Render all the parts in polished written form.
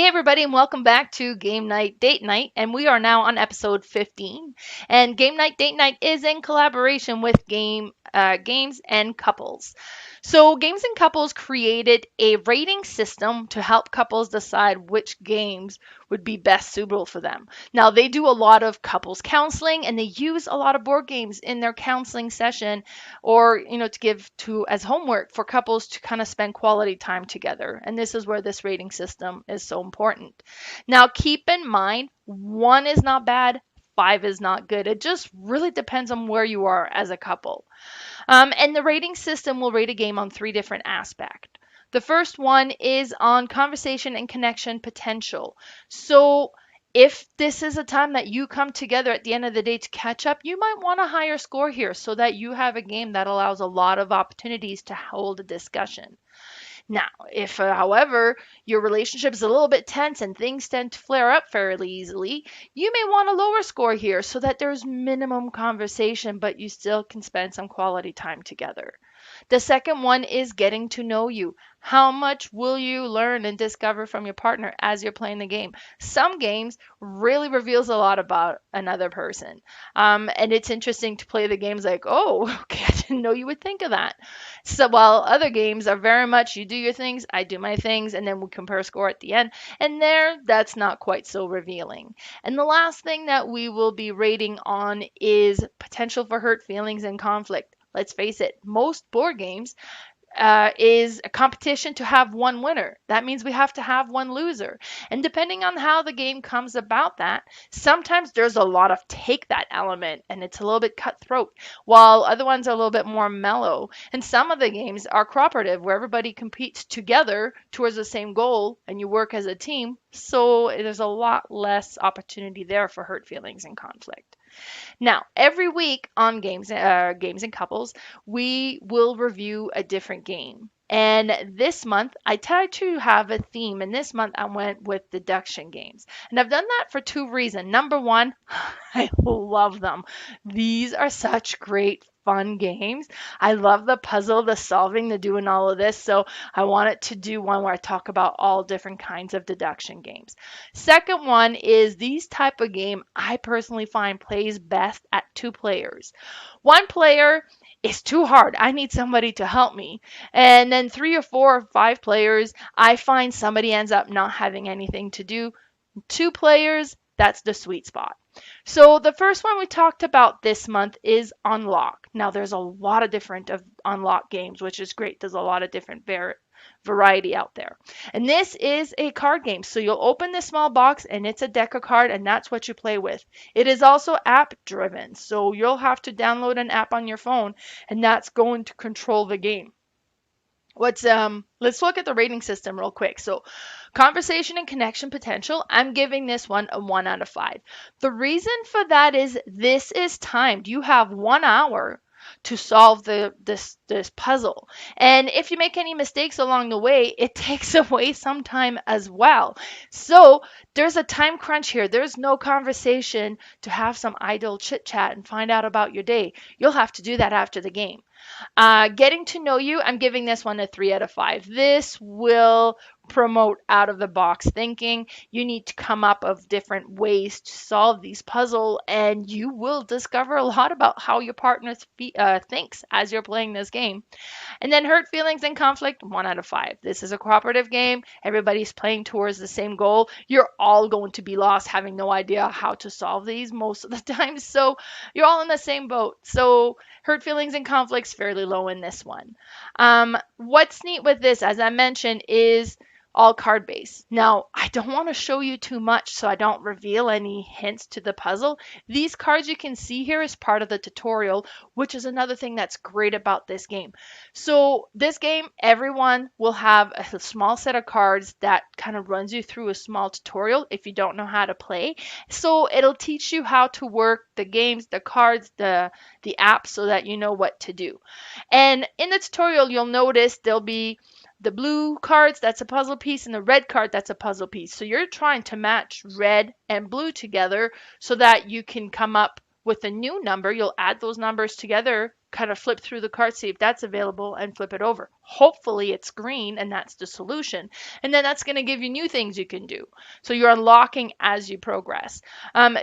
Everybody, and welcome back to Game Night Date Night. And we are now on episode 15. And Game Night Date Night is in collaboration with Games and Couples. So, Games and Couples created a rating system to help couples decide which games would be best suitable for them. Now, they do a lot of couples counseling and they use a lot of board games in their counseling session or, to give to as homework for couples to kind of spend quality time together. And this is where this rating system is so important. Now, keep in mind, one is not bad, five is not good. It just really depends on where you are as a couple. And the rating system will rate a game on three different aspects. The first one is on conversation and connection potential. So, if this is a time that you come together at the end of the day to catch up, you might want a higher score here so that you have a game that allows a lot of opportunities to hold a discussion. Now, if, however, your relationship is a little bit tense and things tend to flare up fairly easily, you may want a lower score here so that there's minimum conversation, but you still can spend some quality time together. The second one is getting to know you. How much will you learn and discover from your partner as you're playing the game? Some games really reveals a lot about another person. And it's interesting to play the games like, oh, okay, I didn't know you would think of that. So while other games are very much you do your things, I do my things, and then we compare score at the end. And that's not quite so revealing. And the last thing that we will be rating on is potential for hurt feelings and conflict. Let's face it, most board games is a competition to have one winner. That means we have to have one loser. And depending on how the game comes about that, sometimes there's a lot of take that element and it's a little bit cutthroat, while other ones are a little bit more mellow. And some of the games are cooperative where everybody competes together towards the same goal and you work as a team. So there's a lot less opportunity there for hurt feelings and conflict. Now, every week on Games and Couples, we will review a different game. And this month, I tried to have a theme, and this month I went with deduction games. And I've done that for two reasons. Number one, I love them. These are such great fun games. I love the puzzle, the solving, the doing all of this. So I wanted to do one where I talk about all different kinds of deduction games. Second one is these type of game I personally find plays best at two players. One player is too hard. I need somebody to help me. And then three or four or five players, I find somebody ends up not having anything to do. Two players, that's the sweet spot. So the first one we talked about this month is Unlock. Now there's a lot of different of Unlock games, which is great. There's a lot of different variety out there. And this is a card game. So you'll open this small box and it's a deck of cards and that's what you play with. It is also app driven. So you'll have to download an app on your phone and that's going to control the game. Let's look at the rating system real quick. So conversation and connection potential, I'm giving this one a 1 out of 5. The reason for that is this is timed. You have 1 hour to solve this puzzle. And if you make any mistakes along the way, it takes away some time as well. So there's a time crunch here. There's no conversation to have some idle chit chat and find out about your day. You'll have to do that after the game. Getting to know you, I'm giving this one a 3 out of 5. This will promote out of the box thinking. You need to come up of different ways to solve these puzzles, and you will discover a lot about how your partner thinks as you're playing this game. And then hurt feelings and conflict, 1 out of 5. This is a cooperative game. Everybody's playing towards the same goal. You're all going to be lost having no idea how to solve these most of the time. So you're all in the same boat. So hurt feelings and conflicts fairly low in this one. What's neat with this, as I mentioned, is all card based. Now, I don't want to show you too much so I don't reveal any hints to the puzzle. These cards you can see here is part of the tutorial, which is another thing that's great about this game. So this game, everyone will have a small set of cards that kind of runs you through a small tutorial if you don't know how to play. So it'll teach you how to work the games, the cards, the app so that you know what to do. And in the tutorial, you'll notice there'll be the blue cards, that's a puzzle piece, and the red card, that's a puzzle piece. So you're trying to match red and blue together so that you can come up with a new number. You'll add those numbers together kind of flip through the card, see if that's available, and flip it over. Hopefully it's green and that's the solution. And then that's going to give you new things you can do. So you're unlocking as you progress.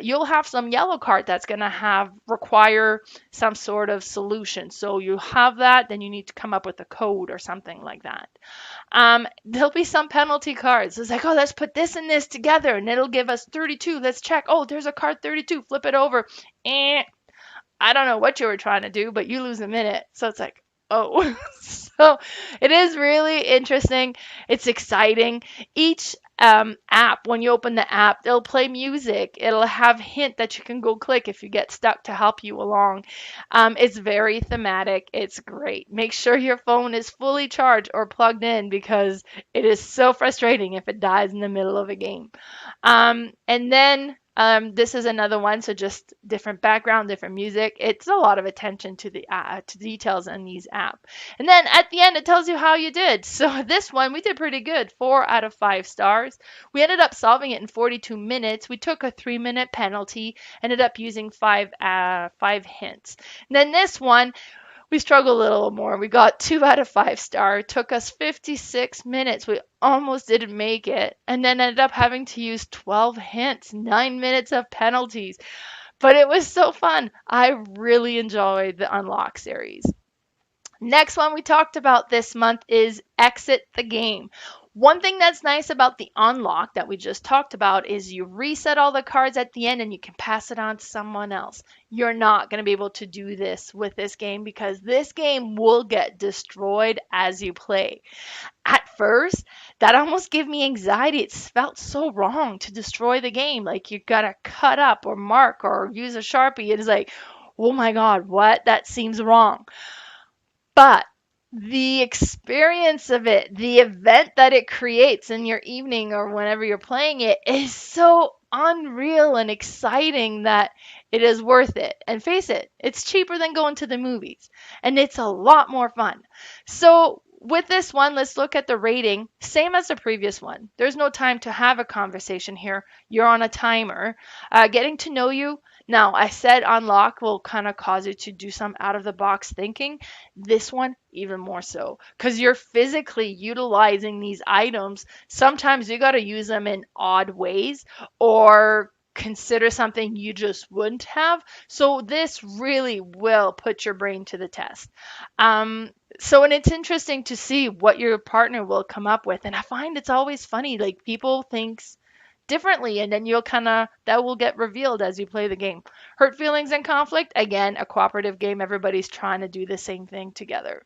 You'll have some yellow card that's going to have require some sort of solution. So you have that, then you need to come up with a code or something like that. There'll be some penalty cards. It's like, oh, let's put this and this together and it'll give us 32. Let's check. Oh, there's a card 32. Flip it over. Eh, I don't know what you were trying to do, but you lose a minute. So it's like, oh. So it is really interesting. It's exciting. Each app, when you open the app, they'll play music. It'll have hint that you can go click if you get stuck to help you along. It's very thematic. It's great. Make sure your phone is fully charged or plugged in because it is so frustrating if it dies in the middle of a game. And then this is another one, so just different background, different music. It's a lot of attention to the to details in these apps. And then at the end, it tells you how you did. So this one, we did pretty good, 4 out of 5 stars. We ended up solving it in 42 minutes. We took a 3-minute penalty, ended up using five hints. And then this one, we struggled a little more. We got 2 out of 5 star. It took us 56 minutes. We almost didn't make it. And then ended up having to use 12 hints, 9 minutes of penalties. But it was so fun. I really enjoyed the Unlock series. Next one we talked about this month is Exit the Game. One thing that's nice about the unlock that we just talked about is you reset all the cards at the end and you can pass it on to someone else. You're not going to be able to do this with this game because this game will get destroyed as you play. At first, that almost gave me anxiety. It felt so wrong to destroy the game. Like you got to cut up or mark or use a Sharpie. It is like, oh my God, what? That seems wrong. But the experience of it, the event that it creates in your evening or whenever you're playing it is so unreal and exciting that it is worth it. And face it, it's cheaper than going to the movies and it's a lot more fun. So with this one, let's look at the rating. Same as the previous one. There's no time to have a conversation here. You're on a timer. Getting to know you. Now, I said unlock will kind of cause you to do some out of the box thinking. This one, even more so, because you're physically utilizing these items. Sometimes you got to use them in odd ways or consider something you just wouldn't have. So this really will put your brain to the test. And it's interesting to see what your partner will come up with. And I find it's always funny, like people think differently and then you'll kind of that will get revealed as you play the game. Hurt feelings and conflict, again, a cooperative game. Everybody's trying to do the same thing together.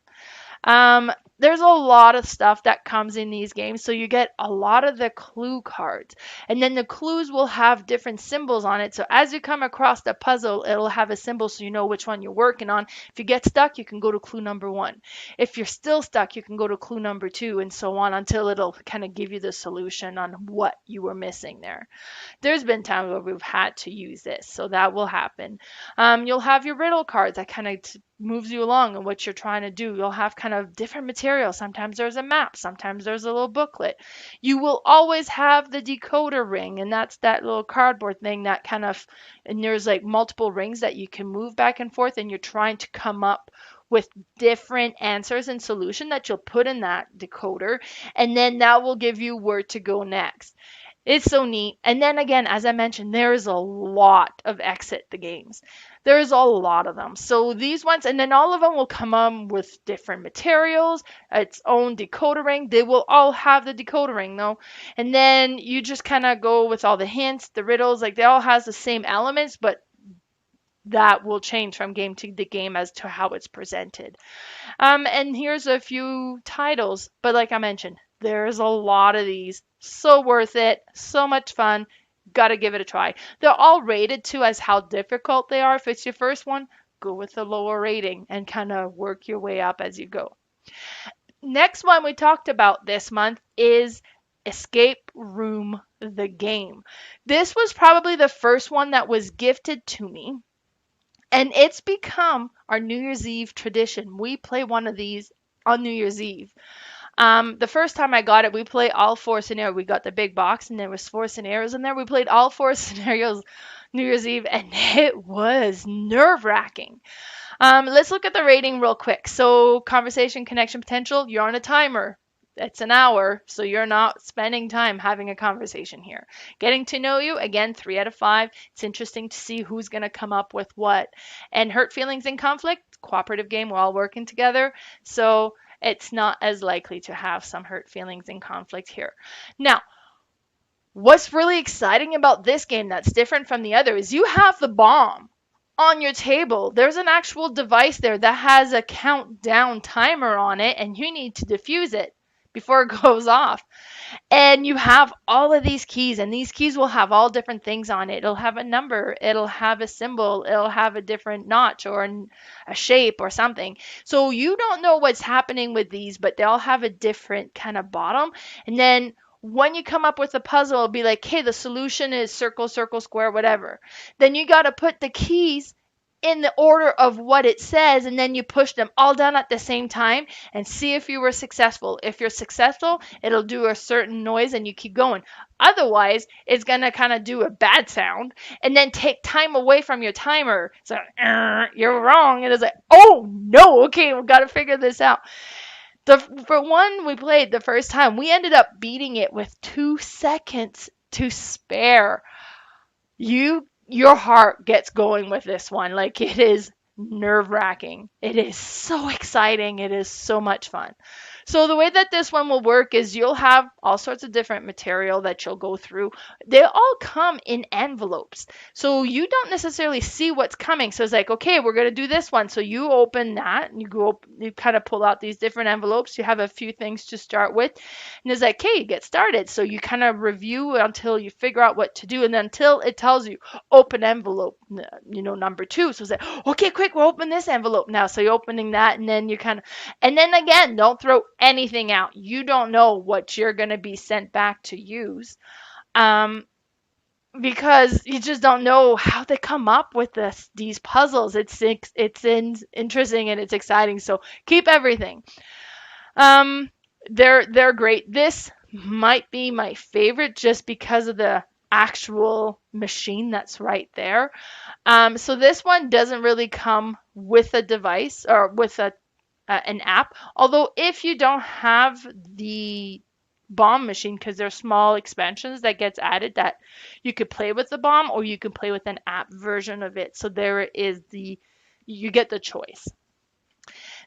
There's a lot of stuff that comes in these games, so you get a lot of the clue cards, and then the clues will have different symbols on it. So as you come across the puzzle, it'll have a symbol so you know which one you're working on. If you get stuck, you can go to clue number 1. If you're still stuck, you can go to clue number 2, and so on until it'll kind of give you the solution on what you were missing there. There's been times where we've had to use this, so that will happen. You'll have your riddle cards that kind of moves you along and what you're trying to do. You'll have kind of different material. Sometimes there's a map, sometimes there's a little booklet. You will always have the decoder ring, and that's that little cardboard thing that kind of, and there's like multiple rings that you can move back and forth, and you're trying to come up with different answers and solution that you'll put in that decoder, and then that will give you where to go next. It's so neat. And then again, as I mentioned, there's a lot of exit the games. There's a lot of them. So these ones, and then all of them will come with different materials, its own decoder ring. They will all have the decoder ring though. And then you just kind of go with all the hints, the riddles, like they all has the same elements, but that will change from game to the game as to how it's presented. And here's a few titles, but like I mentioned, there's a lot of these. So worth it. So much fun. Gotta give it a try. They're all rated too as how difficult they are. If it's your first one, go with the lower rating and kind of work your way up as you go. Next one we talked about this month is Escape Room, the game. This was probably the first one that was gifted to me. And it's become our New Year's Eve tradition. We play one of these on New Year's Eve. The first time I got it, we played all 4 scenarios. We got the big box, and there was 4 scenarios in there. We played all 4 scenarios New Year's Eve, and it was nerve-wracking. Let's look at the rating real quick. So, conversation, connection, potential, you're on a timer. It's an hour, so you're not spending time having a conversation here. Getting to know you, again, 3 out of 5. It's interesting to see who's going to come up with what. And hurt feelings and conflict, cooperative game, we're all working together. So, it's not as likely to have some hurt feelings and conflict here. Now, what's really exciting about this game that's different from the other is you have the bomb on your table. There's an actual device there that has a countdown timer on it, and you need to defuse it before it goes off. And you have all of these keys, and these keys will have all different things on it. It'll have a number, it'll have a symbol, it'll have a different notch or a shape or something. So you don't know what's happening with these, but they'll have a different kind of bottom. And then when you come up with a puzzle, it'll be like, hey, the solution is circle, circle, square, whatever. Then you got to put the keys in the order of what it says, and then you push them all down at the same time and see if you were successful. If you're successful, it'll do a certain noise and you keep going. Otherwise, it's going to kind of do a bad sound and then take time away from your timer. So, you're wrong. And it's like, oh no, okay, we've got to figure this out. For one we played the first time, we ended up beating it with 2 seconds to spare. Your heart gets going with this one. Like, it is nerve-wracking. It is so exciting. It is so much fun. So the way that this one will work is you'll have all sorts of different material that you'll go through. They all come in envelopes. So you don't necessarily see what's coming. So it's like, okay, we're going to do this one. So you open that and you kind of pull out these different envelopes. You have a few things to start with. And it's like, okay, get started. So you kind of review until you figure out what to do. And then until it tells you, open envelope, number 2. So it's like, okay, quick, we'll open this envelope now. So you're opening that, and then and then again, don't throw anything out. You don't know what you're going to be sent back to use. Because you just don't know how they come up with these puzzles. Interesting and it's exciting. So keep everything. They're great. This might be my favorite just because of the actual machine that's right there. So this one doesn't really come with a device or with an app. Although if you don't have the bomb machine, because there's small expansions that gets added that you could play with the bomb or you can play with an app version of it. So there is you get the choice.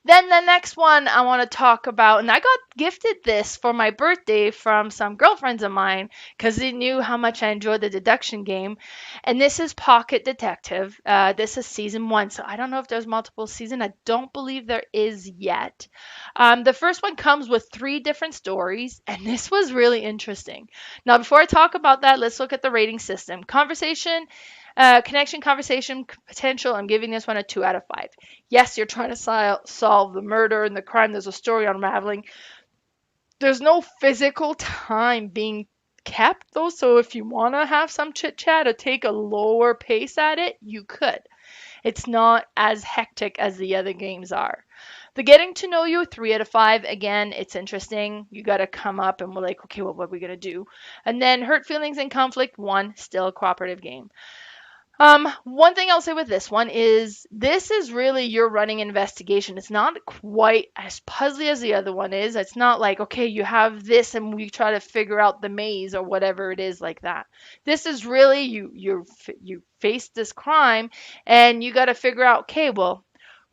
Then the next one I want to talk about, and I got gifted this for my birthday from some girlfriends of mine because they knew how much I enjoyed the deduction game. And this is Pocket Detective. This is season 1, so I don't know if there's multiple season. I don't believe there is yet. The first one comes with 3 different stories, and this was really interesting. Now, before I talk about that, let's look at the rating system. Conversation. Connection, conversation, potential. I'm giving this one a 2 out of 5. Yes, you're trying to solve the murder and the crime. There's a story unraveling. There's no physical time being kept, though. So if you want to have some chit chat or take a lower pace at it, you could. It's not as hectic as the other games are. The getting to know you, 3 out of 5. Again, it's interesting. You got to come up and we're like, okay, well, what are we going to do? And then hurt feelings and conflict, 1, still a cooperative game. One thing I'll say with this one is this is really your running investigation. It's not quite as puzzly as the other one is. It's not like, okay, you have this and we try to figure out the maze or whatever it is like that. This is really you face this crime and you got to figure out, okay, well,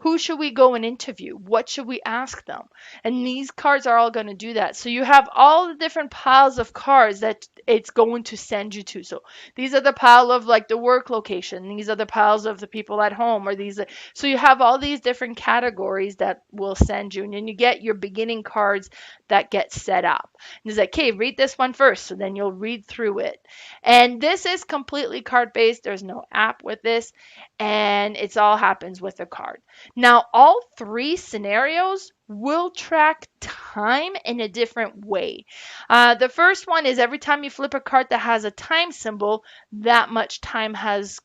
who should we go and interview? What should we ask them? And these cards are all going to do that. So you have all the different piles of cards that it's going to send you to. So these are the pile of like the work location. These are the piles of the people at home, or these. So you have all these different categories that will send you, and then you get your beginning cards that get set up. And it's like, okay, read this one first. So then you'll read through it. And this is completely card based. There's no app with this, and it's all happens with a card. Now, all 3 scenarios will track time in a different way. The first one is every time you flip a card that has a time symbol, that much time has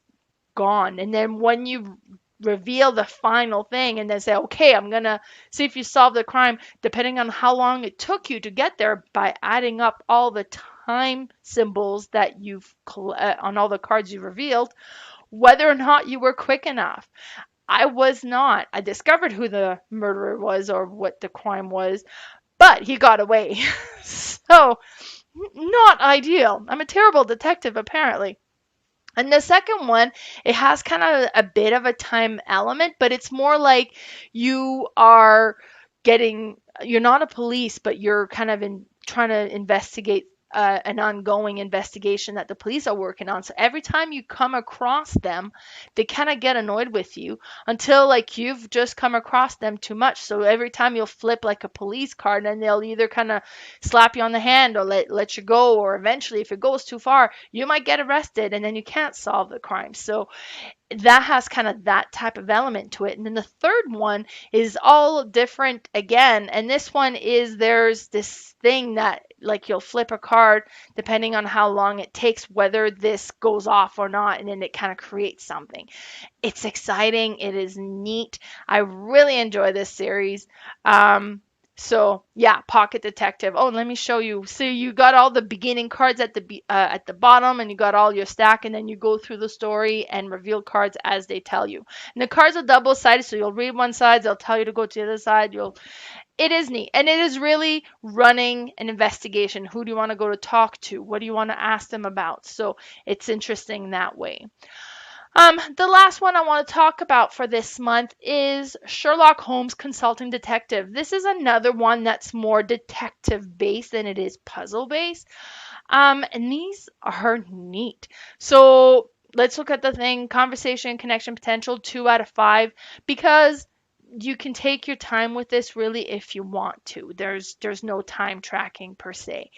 gone. And then when you reveal the final thing and then say, okay, I'm going to see if you solve the crime, depending on how long it took you to get there by adding up all the time symbols that you've on all the cards you've revealed, whether or not you were quick enough. I was not. I discovered who the murderer was or what the crime was, but he got away. So, not ideal. I'm a terrible detective, apparently. And the second one, it has kind of a bit of a time element, but it's more like you are you're not a police, but you're kind of trying to investigate an ongoing investigation that the police are working on. So every time you come across them, they kind of get annoyed with you until like you've just come across them too much. So every time you'll flip like a police card and they'll either kind of slap you on the hand or let you go, or eventually if it goes too far, you might get arrested and then you can't solve the crime. So that has kind of that type of element to it. And then the third one is all different again. And this one is there's this thing that like you'll flip a card depending on how long it takes, whether this goes off or not. And then it kind of creates something. It's exciting. It is neat. I really enjoy this series. So yeah, Pocket Detective. Oh, let me show you. So you got all the beginning cards at the bottom, and you got all your stack, and then you go through the story and reveal cards as they tell you. And the cards are double sided, so you'll read one side, they'll tell you to go to the other side. It is neat, and it is really running an investigation. Who do you want to go to talk to? What do you want to ask them about? So it's interesting that way. The last one I want to talk about for this month is Sherlock Holmes Consulting Detective. This is another one that's more detective based than it is puzzle based. And these are neat. So let's look at the thing: conversation, connection, potential, 2 out of 5, because you can take your time with this really if you want to. There's no time tracking per se.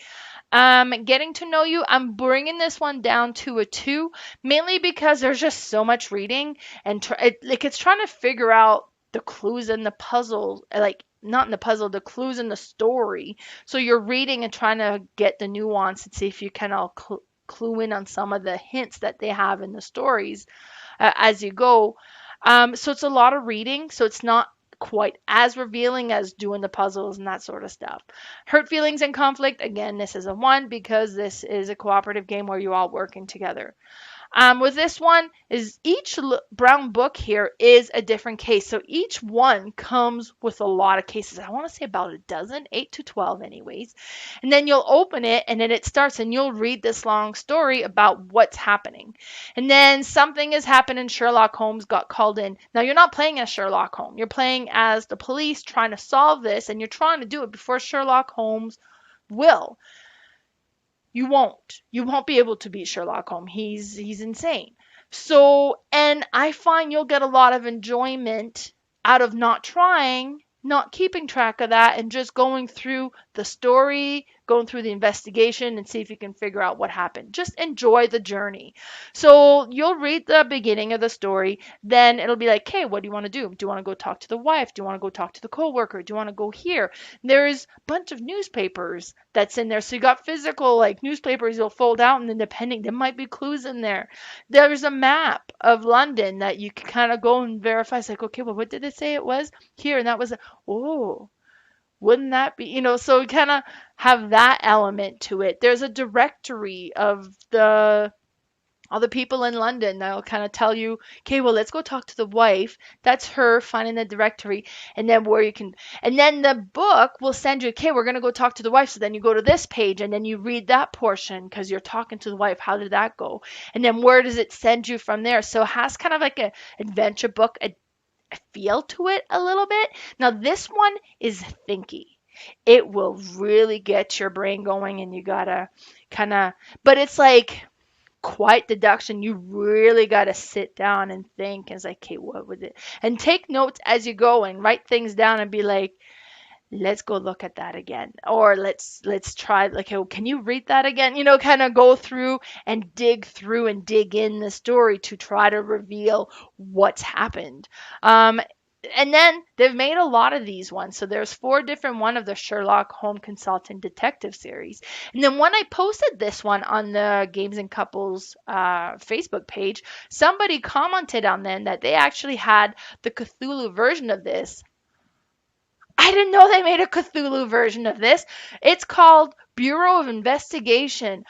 Getting to know you, I'm bringing this one down to a 2, mainly because there's just so much reading and like it's trying to figure out the clues in the puzzle, like not in the puzzle, the clues in the story. So you're reading and trying to get the nuance and see if you can all clue in on some of the hints that they have in the stories as you go. So it's a lot of reading, so it's not quite as revealing as doing the puzzles and that sort of stuff. Hurt feelings and conflict, again, this is a 1 because this is a cooperative game where you're all working together. With this one is each brown book here is a different case. So each one comes with a lot of cases. I want to say about a dozen, 8 to 12 anyways. And then you'll open it and then it starts and you'll read this long story about what's happening. And then something has happened and Sherlock Holmes got called in. Now you're not playing as Sherlock Holmes. You're playing as the police trying to solve this, and you're trying to do it before Sherlock Holmes will. You won't be able to beat Sherlock Holmes. He's insane. So, and I find you'll get a lot of enjoyment out of not trying, not keeping track of that, and just going through the story, going through the investigation, and see if you can figure out what happened. Just enjoy the journey. So you'll read the beginning of the story, then it'll be like, hey, what do you want to do? Do you want to go talk to the wife? Do you want to go talk to the coworker? Do you want to go here? There's a bunch of newspapers that's in there. So you got physical like newspapers you'll fold out, and then depending, there might be clues in there. There's a map of London that you can kind of go and verify. It's like, okay, well, what did it say it was here? And that was, oh, wouldn't that be, so kind of have that element to it. There's a directory of all the people in London that'll kind of tell you, okay, well, let's go talk to the wife. That's her finding the directory. And then and then the book will send you, okay, we're going to go talk to the wife. So then you go to this page and then you read that portion because you're talking to the wife. How did that go? And then where does it send you from there? So it has kind of like an adventure book, a feel to it a little bit. Now, this one is thinky. It will really get your brain going and you gotta kind of, but it's like, quite deduction. You really got to sit down and think. And it's like, okay, what was it? And take notes as you go and write things down and be like, let's go look at that again, or let's try, like, oh, can you read that again, kind of go through and dig in the story to try to reveal what's happened. And then they've made a lot of these ones. So there's 4 different one of the Sherlock Holmes Consultant Detective series. And then when I posted this one on the Games and Couples Facebook page, somebody commented on them that they actually had the Cthulhu version of this. I didn't know they made a Cthulhu version of this. It's called Bureau of Investigation.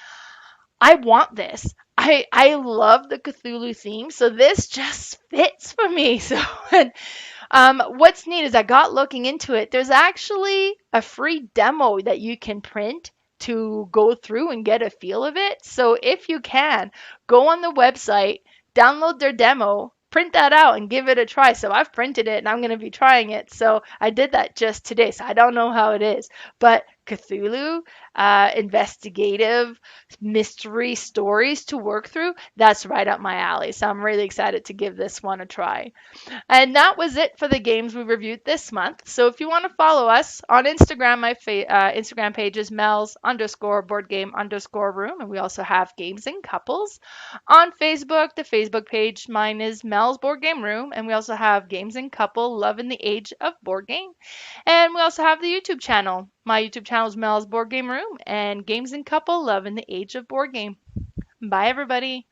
I want this. I love the Cthulhu theme, so this just fits for me. So, and what's neat is I got looking into it. There's actually a free demo that you can print to go through and get a feel of it. So if you can, go on the website, download their demo, print that out and give it a try. So I've printed it and I'm going to be trying it. So I did that just today. So I don't know how it is, but Cthulhu, investigative mystery stories to work through, that's right up my alley. So I'm really excited to give this one a try. And that was it for the games we reviewed this month. So if you want to follow us on Instagram, my Instagram page is Mel's underscore board game underscore room. And we also have Games and Couples. On Facebook, the Facebook page, mine is Mel's Board Game Room. And we also have Games and Couple, Love in the Age of Board Game. And we also have the YouTube channel. My YouTube channel is Mel's Board Game Room and Games and Couple, Love in the Age of Board Game. Bye, everybody.